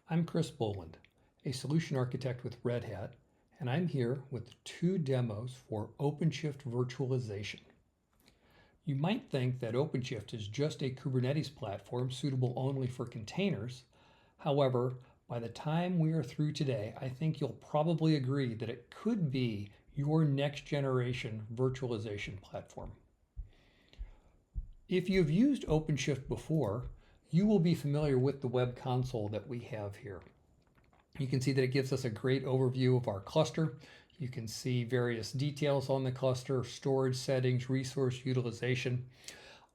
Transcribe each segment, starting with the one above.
I'm Chris Boland, a solution architect with Red Hat, and I'm here with 2 demos for OpenShift Virtualization. You might think that OpenShift is just a Kubernetes platform suitable only for containers. However, by the time we are through today, I think you'll probably agree that it could be your next generation virtualization platform. If you've used OpenShift before, you will be familiar with the web console that we have here. You can see that it gives us a great overview of our cluster. You can see various details on the cluster, storage settings, resource utilization.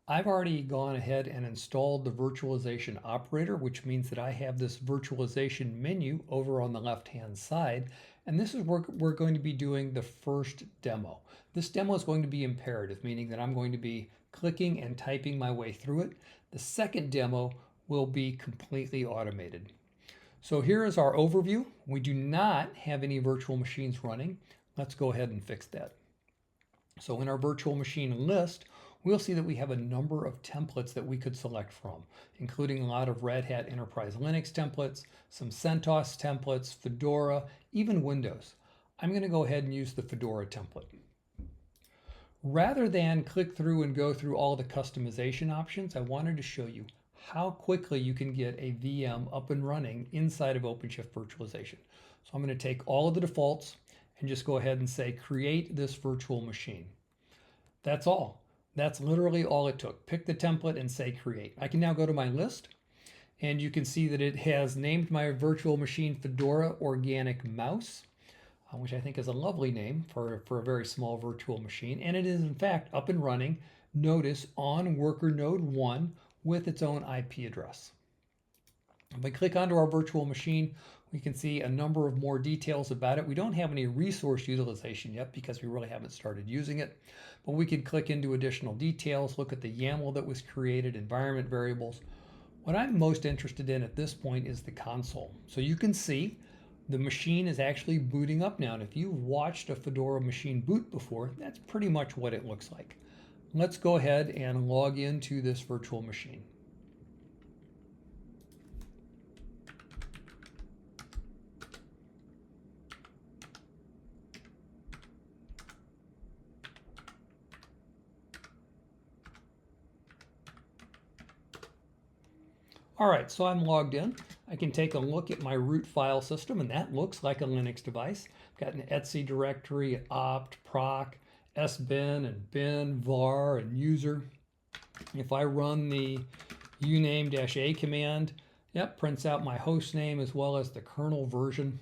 I've already gone ahead and installed the virtualization operator, which means that I have this virtualization menu over on the left-hand side. And this is where we're going to be doing the first demo. This demo is going to be imperative, meaning that I'm going to be clicking and typing my way through it. The second demo will be completely automated. So here is our overview. We do not have any virtual machines running. Let's go ahead and fix that. So in our virtual machine list, we'll see that we have a number of templates that we could select from, including a lot of Red Hat Enterprise Linux templates, some CentOS templates, Fedora, even Windows. I'm going to go ahead and use the Fedora template. Rather than click through and go through all the customization options, I wanted to show you how quickly you can get a VM up and running inside of OpenShift Virtualization. So I'm going to take all of the defaults and just go ahead and say, create this virtual machine. That's all. That's literally all it took. Pick the template and say create. I can now go to my list and you can see that it has named my virtual machine Fedora Organic Mouse, which I think is a lovely name for a very small virtual machine. And it is in fact up and running, notice, on worker node 1 with its own IP address. If I click onto our virtual machine, we can see a number of more details about it. We don't have any resource utilization yet because we really haven't started using it, but we could click into additional details, look at the YAML that was created, environment variables. What I'm most interested in at this point is the console. So you can see the machine is actually booting up now. And if you've watched a Fedora machine boot before, that's pretty much what it looks like. Let's go ahead and log into this virtual machine. All right, so I'm logged in. I can take a look at my root file system, and that looks like a Linux device. I've got an etc directory, opt, proc, sbin, and bin, var, and user. If I run the uname-a command, yep, prints out my host name as well as the kernel version.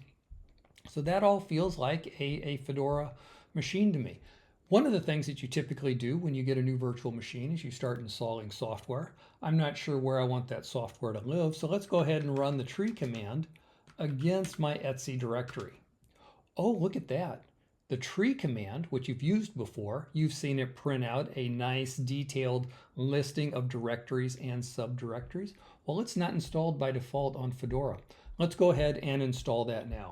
So that all feels like a Fedora machine to me. One of the things that you typically do when you get a new virtual machine is you start installing software. I'm not sure where I want that software to live, so let's go ahead and run the tree command against my etc directory. Oh, look at that. The tree command, which you've used before, you've seen it print out a nice detailed listing of directories and subdirectories. Well, it's not installed by default on Fedora. Let's go ahead and install that now.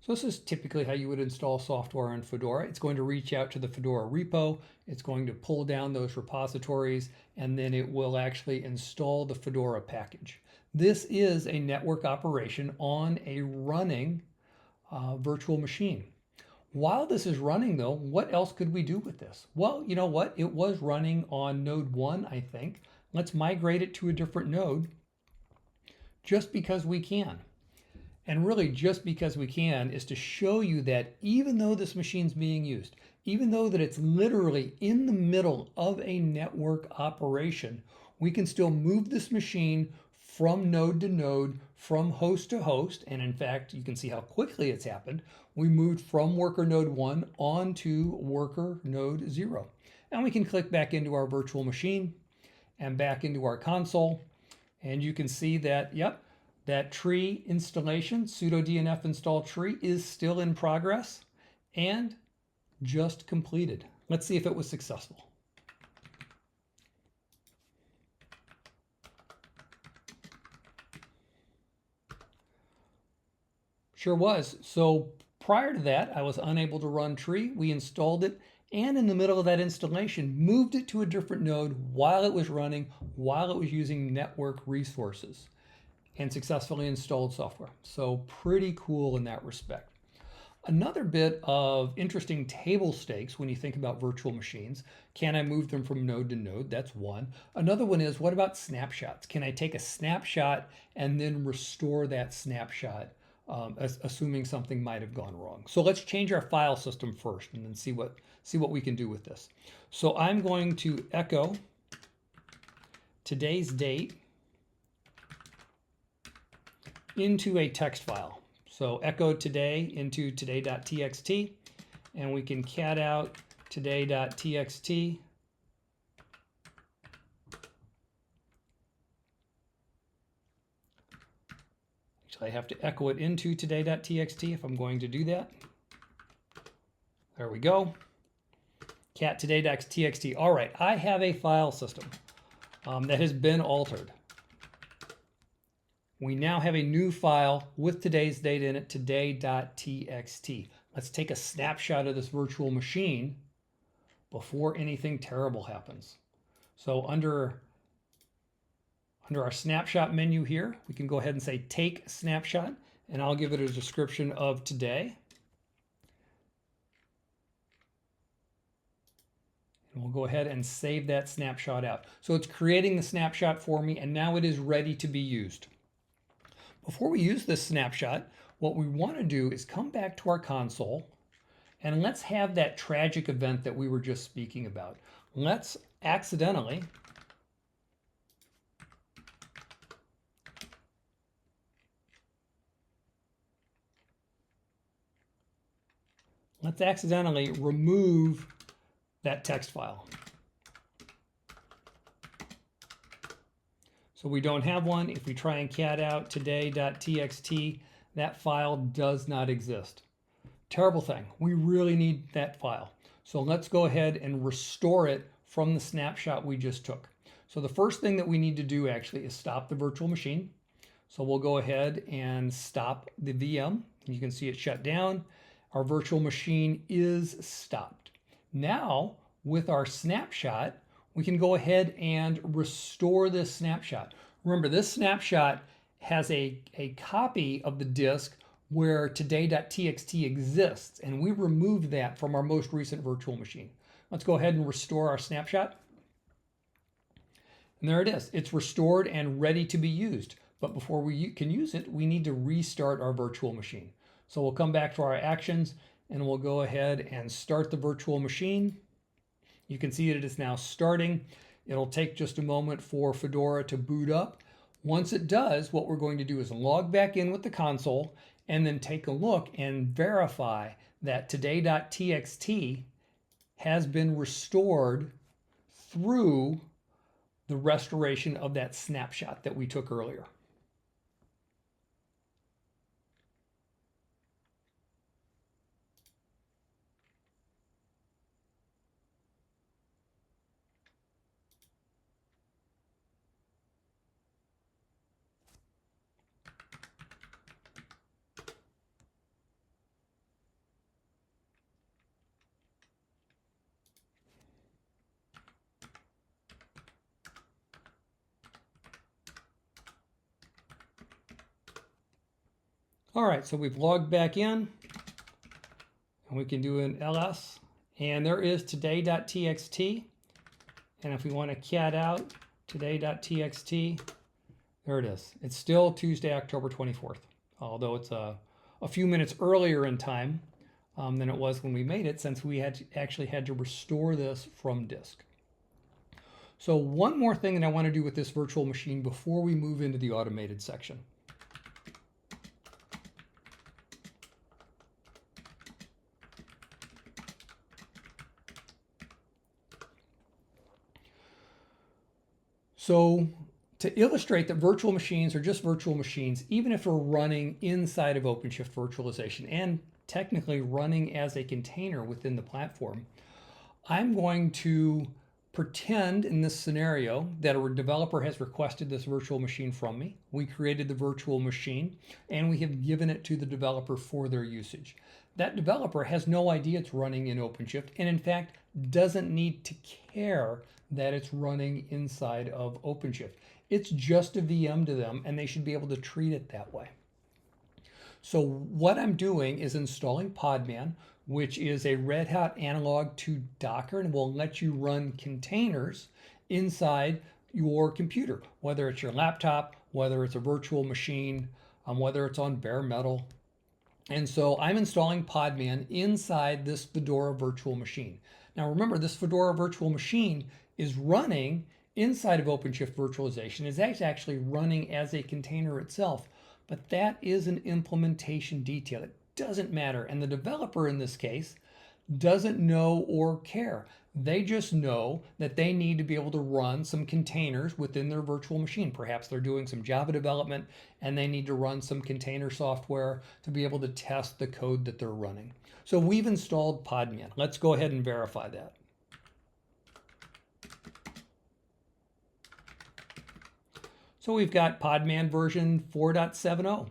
So this is typically how you would install software in Fedora. It's going to reach out to the Fedora repo, it's going to pull down those repositories, and then it will actually install the Fedora package. This is a network operation on a running virtual machine. While this is running though, what else could we do with this? Well, you know what? It was running on node 1, I think. Let's migrate it to a different node just because we can. And really just because we can is to show you that even though this machine's being used, even though that it's literally in the middle of a network operation, we can still move this machine from node to node, from host to host. And in fact, you can see how quickly it's happened. We moved from worker node 1 on to worker node 0. And we can click back into our virtual machine and back into our console. And you can see that, yep, that tree installation, sudo dnf install tree, is still in progress and just completed. Let's see if it was successful. Sure was. So prior to that, I was unable to run tree. We installed it and in the middle of that installation, moved it to a different node while it was running, while it was using network resources, and successfully installed software. So pretty cool in that respect. Another bit of interesting table stakes when you think about virtual machines. Can I move them from node to node? That's one. Another one is, what about snapshots? Can I take a snapshot and then restore that snapshot, assuming something might have gone wrong? So let's change our file system first and then see what we can do with this. So I'm going to echo today's date into a text file. So echo today into today.txt, and we can cat out today.txt. Actually, I have to echo it into today.txt if I'm going to do that. There we go. Cat today.txt. All right, I have a file system that has been altered. We now have a new file with today's date in it, today.txt. Let's take a snapshot of this virtual machine before anything terrible happens. So under our snapshot menu here, we can go ahead and say take snapshot, and I'll give it a description of today. And we'll go ahead and save that snapshot out. So it's creating the snapshot for me, and now it is ready to be used. Before we use this snapshot, what we want to do is come back to our console and let's have that tragic event that we were just speaking about. Let's accidentally remove that text file. So we don't have one. If we try and cat out today.txt, that file does not exist. Terrible thing. We really need that file. So let's go ahead and restore it from the snapshot we just took. So the first thing that we need to do actually is stop the virtual machine. So we'll go ahead and stop the VM. You can see it shut down. Our virtual machine is stopped. Now, with our snapshot, we can go ahead and restore this snapshot. Remember, this snapshot has a copy of the disk where today.txt exists, and we removed that from our most recent virtual machine. Let's go ahead and restore our snapshot. And there it is. It's restored and ready to be used. But before we can use it, we need to restart our virtual machine. So we'll come back to our actions, and we'll go ahead and start the virtual machine. You can see that it is now starting. It'll take just a moment for Fedora to boot up. Once it does, what we're going to do is log back in with the console and then take a look and verify that today.txt has been restored through the restoration of that snapshot that we took earlier. All right, so we've logged back in, and we can do an ls, and there is today.txt, and if we want to cat out today.txt, there it is. It's still Tuesday, October 24th, although it's a few minutes earlier in time than it was when we made it, since we actually had to restore this from disk. So one more thing that I want to do with this virtual machine before we move into the automated section. So to illustrate that virtual machines are just virtual machines, even if they're running inside of OpenShift Virtualization and technically running as a container within the platform, I'm going to pretend in this scenario that a developer has requested this virtual machine from me. We created the virtual machine and we have given it to the developer for their usage. that developer has no idea it's running in OpenShift, and in fact doesn't need to care that it's running inside of OpenShift. It's just a VM to them, and they should be able to treat it that way. So what I'm doing is installing Podman, which is a Red Hat analog to Docker, and will let you run containers inside your computer, whether it's your laptop, whether it's a virtual machine, whether it's on bare metal. And so I'm installing Podman inside this Fedora virtual machine. Now remember, this Fedora virtual machine is running inside of OpenShift Virtualization. It's actually running as a container itself, but that is an implementation detail. It doesn't matter. And the developer in this case doesn't know or care. They just know that they need to be able to run some containers within their virtual machine. Perhaps they're doing some Java development and they need to run some container software to be able to test the code that they're running. So we've installed Podman. Let's go ahead and verify that. So we've got Podman version 4.70.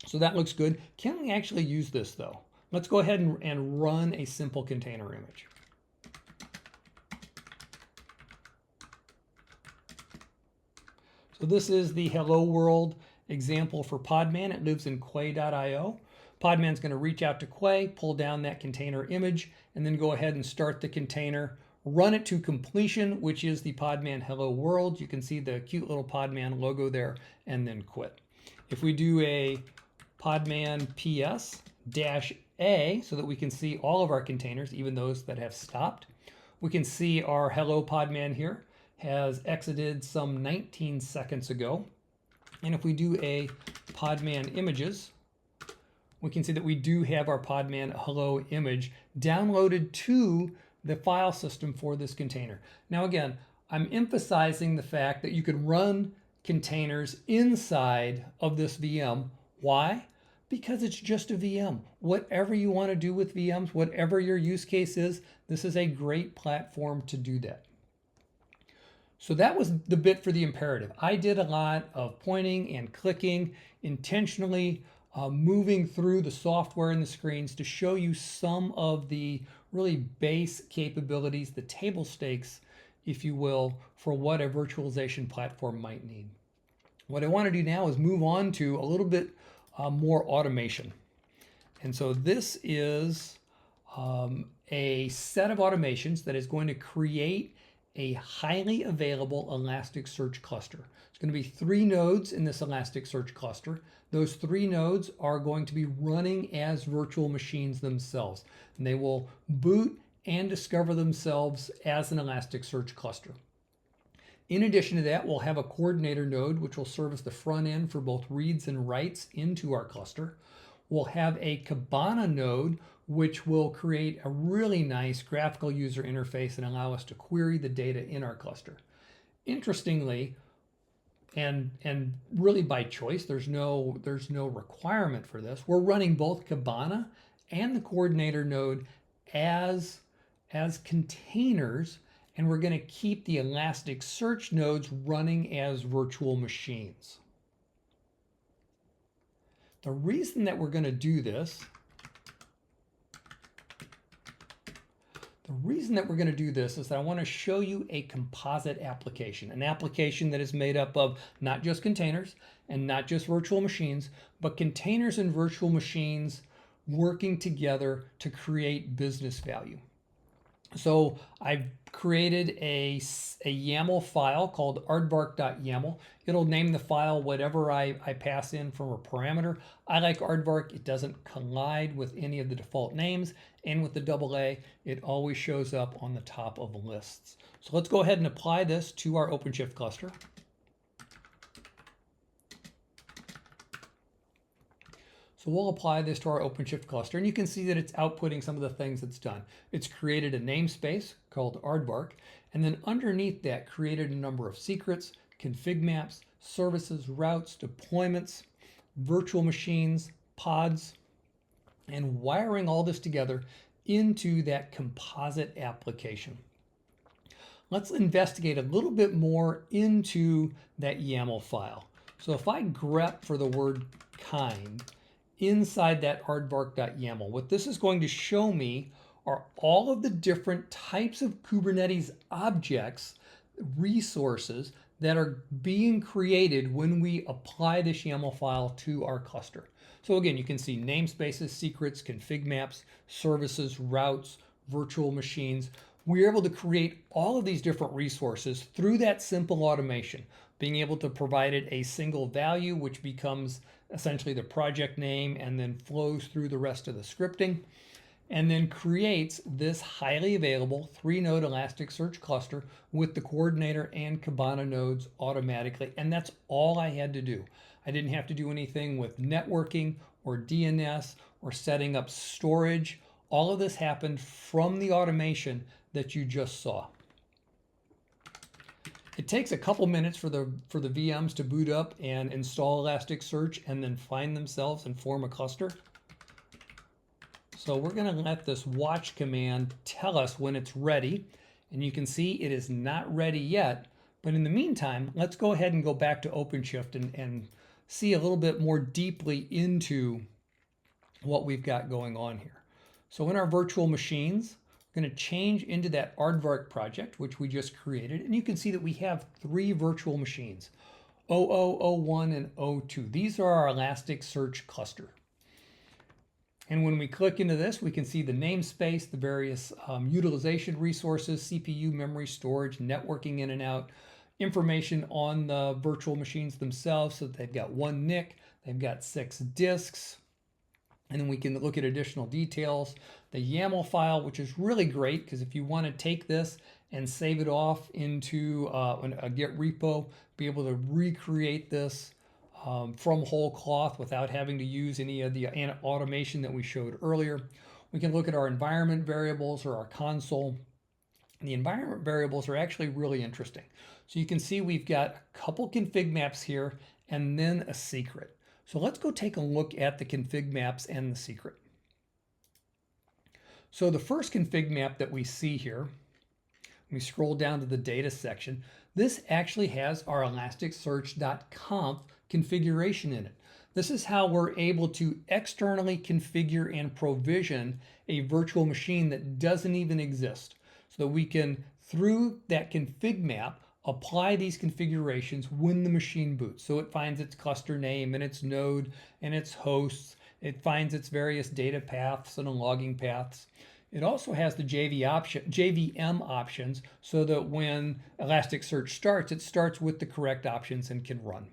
So that looks good. Can we actually use this though? Let's go ahead and run a simple container image. So this is the Hello World example for Podman. It lives in Quay.io. Podman's going to reach out to Quay, pull down that container image, and then go ahead and start the container, run it to completion, which is the Podman Hello World. You can see the cute little Podman logo there, and then quit. If we do a Podman PS-A so that we can see all of our containers, even those that have stopped, we can see our Hello Podman here has exited some 19 seconds ago. And if we do a Podman images, we can see that we do have our Podman Hello image downloaded to the file system for this container. Now again, I'm emphasizing the fact that you could run containers inside of this VM. Why? Because it's just a VM. Whatever you want to do with VMs, whatever your use case is, this is a great platform to do that. So that was the bit for the imperative. I did a lot of pointing and clicking, intentionally moving through the software and the screens to show you some of the really base capabilities, the table stakes, if you will, for what a virtualization platform might need. What I want to do now is move on to a little bit more automation. And so this is a set of automations that is going to create a highly available Elasticsearch cluster. It's going to be 3 nodes in this Elasticsearch cluster. Those 3 nodes are going to be running as virtual machines themselves, and they will boot and discover themselves as an Elasticsearch cluster. In addition to that, we'll have a coordinator node, which will serve as the front end for both reads and writes into our cluster. We'll have a Kibana node, which will create a really nice graphical user interface and allow us to query the data in our cluster. Interestingly, and really by choice, there's no requirement for this, we're running both Kibana and the coordinator node as containers, and we're going to keep the Elasticsearch nodes running as virtual machines. The reason that we're going to do this is that I want to show you a composite application, an application that is made up of not just containers and not just virtual machines, but containers and virtual machines working together to create business value. So I've created a YAML file called aardvark.yaml. It'll name the file whatever I pass in from a parameter. I like aardvark. It doesn't collide with any of the default names, and with the AA, it always shows up on the top of lists. So let's go ahead and apply this to our OpenShift cluster. So we'll apply this to our OpenShift cluster, and you can see that it's outputting some of the things it's done. It's created a namespace called aardvark, and then underneath that created a number of secrets, config maps, services, routes, deployments, virtual machines, pods, and wiring all this together into that composite application. Let's investigate a little bit more into that YAML file. So if I grep for the word kind inside that aardvark.yaml. What this is going to show me are all of the different types of Kubernetes objects, resources that are being created when we apply this YAML file to our cluster. So again, you can see namespaces, secrets, config maps, services, routes, virtual machines. We're able to create all of these different resources through that simple automation, being able to provide it a single value, which becomes essentially the project name and then flows through the rest of the scripting, and then creates this highly available 3-node Elasticsearch cluster with the coordinator and Kibana nodes automatically. And that's all I had to do. I didn't have to do anything with networking or DNS or setting up storage. All of this happened from the automation that you just saw. It takes a couple minutes for the VMs to boot up and install Elasticsearch and then find themselves and form a cluster. So we're going to let this watch command tell us when it's ready. And you can see it is not ready yet. But in the meantime, let's go ahead and go back to OpenShift and see a little bit more deeply into what we've got going on here. So in our virtual machines, we're going to change into that aardvark project, which we just created. And you can see that we have 3 virtual machines, 00, 01, and 02. These are our Elasticsearch cluster. And when we click into this, we can see the namespace, the various utilization resources, CPU, memory, storage, networking in and out, information on the virtual machines themselves. So that they've got 1 NIC, they've got 6 disks, and then we can look at additional details. The YAML file, which is really great because if you want to take this and save it off into a Git repo, be able to recreate this from whole cloth without having to use any of the automation that we showed earlier. We can look at our environment variables or our console. The environment variables are actually really interesting. So you can see we've got a couple config maps here and then a secret. So let's go take a look at the config maps and the secret. So the first config map that we see here, we scroll down to the data section, this actually has our elasticsearch.conf configuration in it. This is how we're able to externally configure and provision a virtual machine that doesn't even exist. So that we can, through that config map, apply these configurations when the machine boots. So it finds its cluster name and its node and its hosts. It finds its various data paths and logging paths. It also has the JVM options so that when Elasticsearch starts, it starts with the correct options and can run.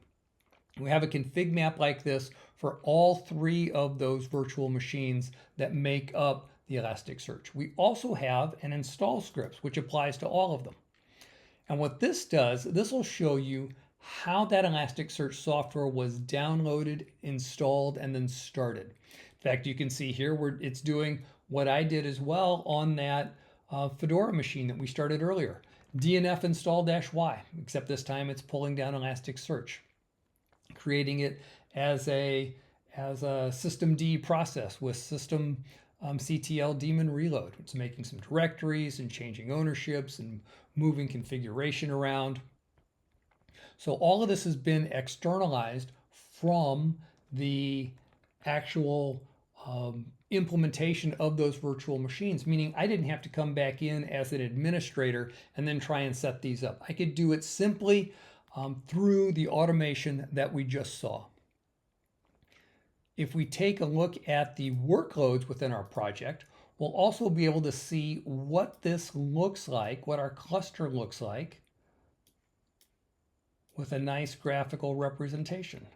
We have a config map like this for all 3 of those virtual machines that make up the Elasticsearch. We also have an install scripts, which applies to all of them. And what this does, this will show you how that Elasticsearch software was downloaded, installed, and then started. In fact, you can see here where it's doing what I did as well on that Fedora machine that we started earlier. DNF install -y, except this time it's pulling down Elasticsearch, creating it as a systemd process with system CTL daemon reload. It's making some directories and changing ownerships and moving configuration around. So all of this has been externalized from the actual implementation of those virtual machines, meaning I didn't have to come back in as an administrator and then try and set these up. I could do it simply through the automation that we just saw. If we take a look at the workloads within our project, we'll also be able to see what this looks like, what our cluster looks like, with a nice graphical representation.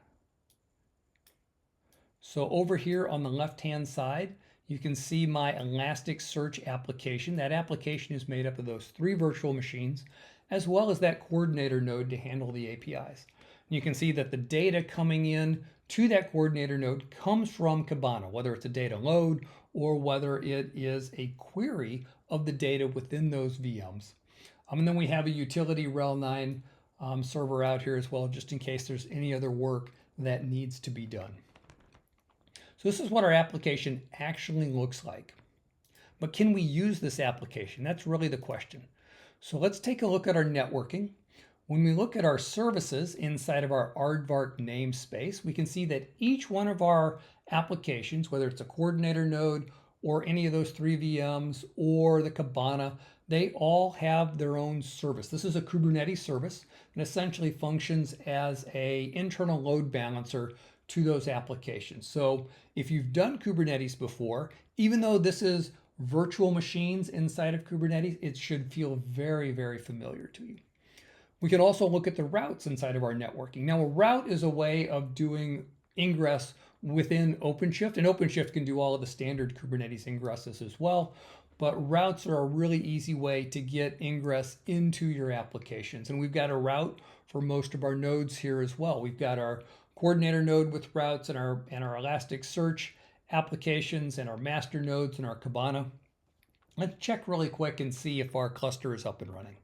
So over here on the left-hand side, you can see my Elasticsearch application. That application is made up of those 3 virtual machines, as well as that coordinator node to handle the APIs. And you can see that the data coming in to that coordinator node comes from Kibana, whether it's a data load or whether it is a query of the data within those VMs. And then we have a utility RHEL 9 server out here as well, just in case there's any other work that needs to be done. So this is what our application actually looks like. But can we use this application? That's really the question. So let's take a look at our networking. When we look at our services inside of our aardvark namespace, we can see that each one of our applications, whether it's a coordinator node or any of those 3 VMs or the Kibana, they all have their own service. This is a Kubernetes service and essentially functions as an internal load balancer to those applications. So if you've done Kubernetes before, even though this is virtual machines inside of Kubernetes, it should feel very, very familiar to you. We can also look at the routes inside of our networking. Now, a route is a way of doing ingress within OpenShift, and OpenShift can do all of the standard Kubernetes ingresses as well, but routes are a really easy way to get ingress into your applications. And we've got a route for most of our nodes here as well. We've got our coordinator node with routes and our ElasticSearch applications and our master nodes and our Kibana. Let's check really quick and see if our cluster is up and running.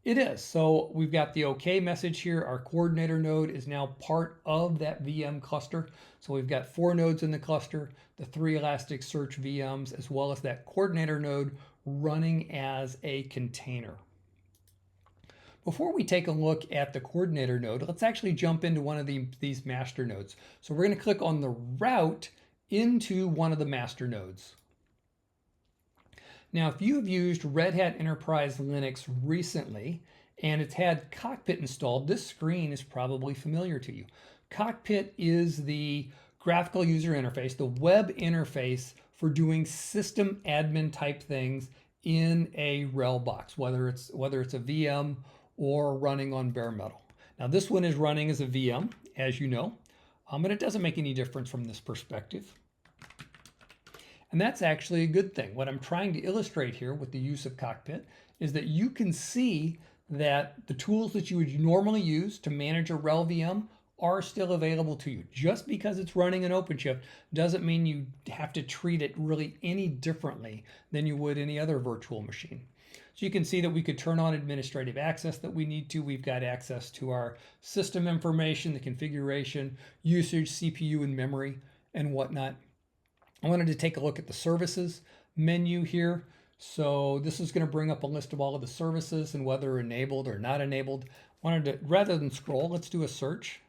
It is. So we've got the OK message here. Our coordinator node is now part of that VM cluster. So we've got 4 nodes in the cluster, the 3 ElasticSearch VMs, as well as that coordinator node running as a container. Before we take a look at the coordinator node, let's actually jump into one of these master nodes. So we're going to click on the route into one of the master nodes. Now, if you've used Red Hat Enterprise Linux recently and it's had Cockpit installed, this screen is probably familiar to you. Cockpit is the graphical user interface, the web interface for doing system admin type things in a RHEL box, whether it's a VM or running on bare metal. Now, this one is running as a VM, as you know, but it doesn't make any difference from this perspective. And that's actually a good thing. What I'm trying to illustrate here with the use of Cockpit is that you can see that the tools that you would normally use to manage a RHEL VM are still available to you. Just because it's running in OpenShift doesn't mean you have to treat it really any differently than you would any other virtual machine. So you can see that we could turn on administrative access that we need to. We've got access to our system information, the configuration, usage, CPU and memory, and whatnot. I wanted to take a look at the services menu here. So this is going to bring up a list of all of the services and whether enabled or not enabled. Rather than scroll, let's do a search.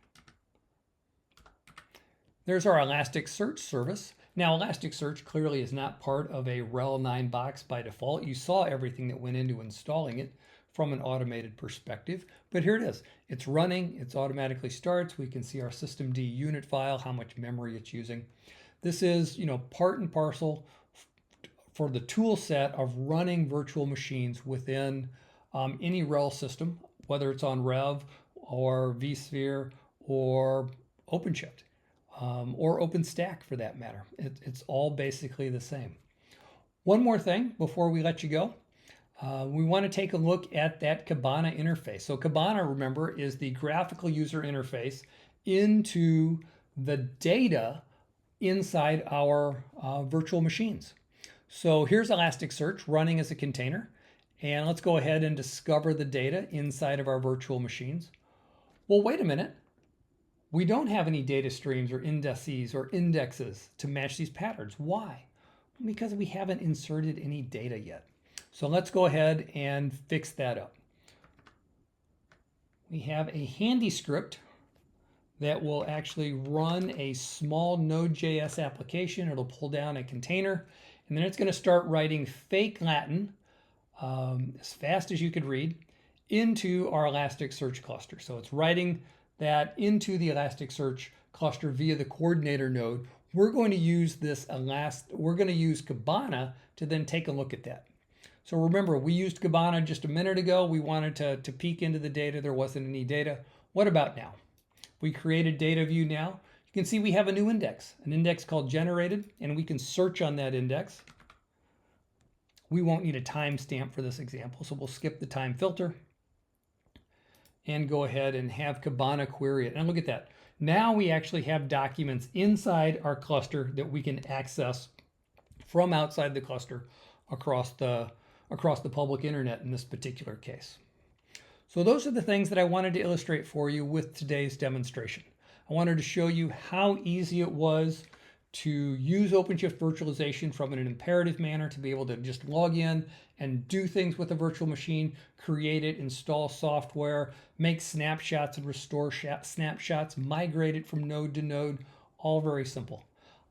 There's our ElasticSearch service. Now, ElasticSearch clearly is not part of a RHEL 9 box by default. You saw everything that went into installing it from an automated perspective, but here it is. It's running, it automatically starts. We can see our systemd unit file, how much memory it's using. This is, part and parcel for the tool set of running virtual machines within any RHEL system, whether it's on Rev or vSphere or OpenShift or OpenStack for that matter. It's all basically the same. One more thing before we let you go. We want to take a look at that Kibana interface. So Kibana, remember, is the graphical user interface into the data inside our virtual machines. So here's Elasticsearch running as a container. And let's go ahead and discover the data inside of our virtual machines. Well, wait a minute. We don't have any data streams or indices or indexes to match these patterns. Why? Because we haven't inserted any data yet. So let's go ahead and fix that up. We have a handy script that will actually run a small Node.js application. It'll pull down a container, and then it's going to start writing fake Latin as fast as you could read into our Elasticsearch cluster. So it's writing that into the Elasticsearch cluster via the coordinator node. We're going to use Kibana to then take a look at that. So remember, we used Kibana just a minute ago. We wanted to peek into the data. There wasn't any data. What about now? We created data view now. You can see we have a new index, an index called generated, and we can search on that index. We won't need a timestamp for this example, so we'll skip the time filter and go ahead and have Kibana query it. And look at that. Now we actually have documents inside our cluster that we can access from outside the cluster across the public internet in this particular case. So those are the things that I wanted to illustrate for you with today's demonstration. I wanted to show you how easy it was to use OpenShift virtualization from an imperative manner to be able to just log in and do things with a virtual machine, create it, install software, make snapshots and restore snapshots, migrate it from node to node, all very simple.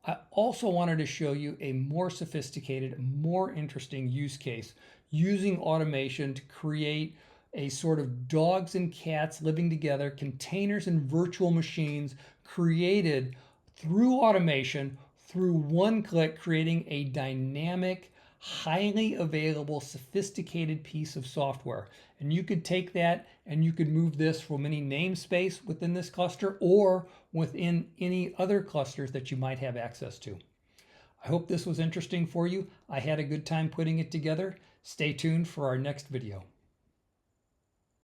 I also wanted to show you a more sophisticated, more interesting use case using automation to create a sort of dogs and cats living together, containers and virtual machines created through automation, through one click, creating a dynamic, highly available, sophisticated piece of software. And you could take that and you could move this from any namespace within this cluster or within any other clusters that you might have access to. I hope this was interesting for you. I had a good time putting it together. Stay tuned for our next video.